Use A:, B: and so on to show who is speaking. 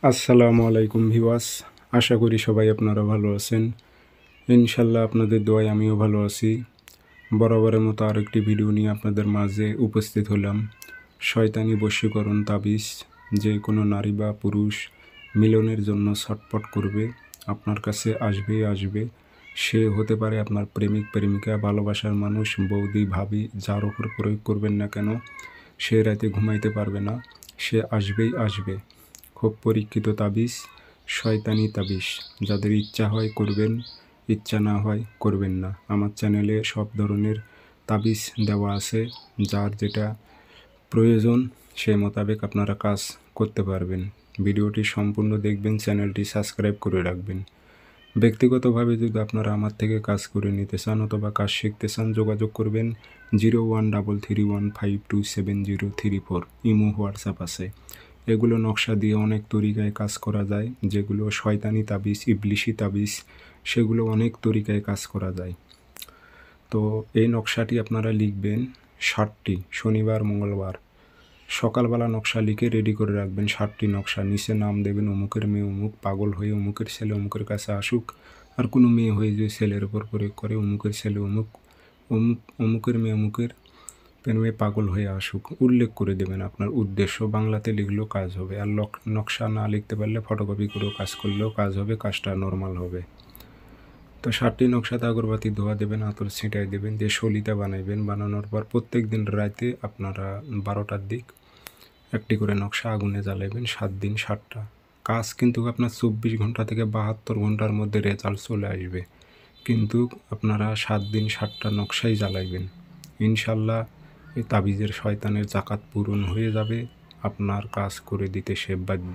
A: আসসালামু আলাইকুম ভিউয়ার্স, আশা করি সবাই আপনারা ভালো আছেন। ইনশাল্লাহ আপনাদের দোয়ায় আমিও ভালো আছি। বরাবরের মতো আরেকটি ভিডিও নিয়ে আপনাদের মাঝে উপস্থিত হলাম। শয়তানি বশীকরণ তাবিজ যে কোনো নারী বা পুরুষ মিলনের জন্য ছটফট করবে, আপনার কাছে আসবেই আসবে। সে হতে পারে আপনার প্রেমিক প্রেমিকা, ভালোবাসার মানুষ, বৌদি ভাবি, যার ওপর প্রয়োগ করবেন না কেন, সে রাতে ঘুমাইতে পারবে না, সে আসবেই আসবে। খুব পরীক্ষিত তাবিজ, শয়তানি তাবিজ। যাদের ইচ্ছা হয় করবেন, ইচ্ছা না হয় করবেন না। আমার চ্যানেলে সব ধরনের তাবিজ দেওয়া আছে, যার যেটা প্রয়োজন সে মোতাবেক আপনারা কাজ করতে পারবেন। ভিডিওটি সম্পূর্ণ দেখবেন, চ্যানেলটি সাবস্ক্রাইব করে রাখবেন। ব্যক্তিগতভাবে যদি আপনারা আমার থেকে কাজ করে নিতে চান অথবা কাজ শিখতে চান, যোগাযোগ করবেন 0133152703 ইমো হোয়াটসঅ্যাপ আছে। এগুলো নকশা দিয়ে অনেক তরিকায় কাজ করা যায়, যেগুলো শয়তানি তাবিজ, ইবলিশি তাবিজ, সেগুলো অনেক তরিকায় কাজ করা যায়। তো এই নকশাটি আপনারা লিখবেন 60টি, শনিবার মঙ্গলবার সকালবেলা নকশা লিখে রেডি করে রাখবেন। 60টি নকশা, নিচে নাম দেবেন অমুকের মেয়ে অমুক, পাগল হয়ে অমুকের ছেলে অমুকের কাছে আসুক। আর কোনো মেয়ে হয়ে যে ছেলের ওপর প্রয়োগ করে, অমুকের ছেলে অমুক, অমুকের মেয়ে অমুকের প্রেমে পাগল হয়ে আসুক, উল্লেখ করে দেবেন আপনার উদ্দেশ্য। বাংলাতে লিখলেও কাজ হবে, আর নকশা না লিখতে পারলে ফটোকপি করেও কাজ করলেও কাজ হবে, কাজটা নর্মাল হবে। তো 60টি নকশাতে আগরবাতি ধোয়া দেবেন, আতর ছিটাই দেবেন, দিয়ে সলিতা বানাইবেন। বানানোর পর প্রত্যেক দিন রাতে আপনারা 12টার দিক একটি করে নকশা আগুনে জ্বালাইবেন। 7 দিন 7টা কাজ, কিন্তু আপনার 24 ঘন্টা থেকে 72 ঘন্টার মধ্যে রেজাল্ট চলে আসবে। কিন্তু আপনারা 7 দিন 7টা নকশাই জ্বালাইবেন। ইনশাল্লাহ এই তাবিজের শয়তানের জাকাত পূরণ হয়ে যাবে, আপনার কাজ করে দিতে সে বাধ্য।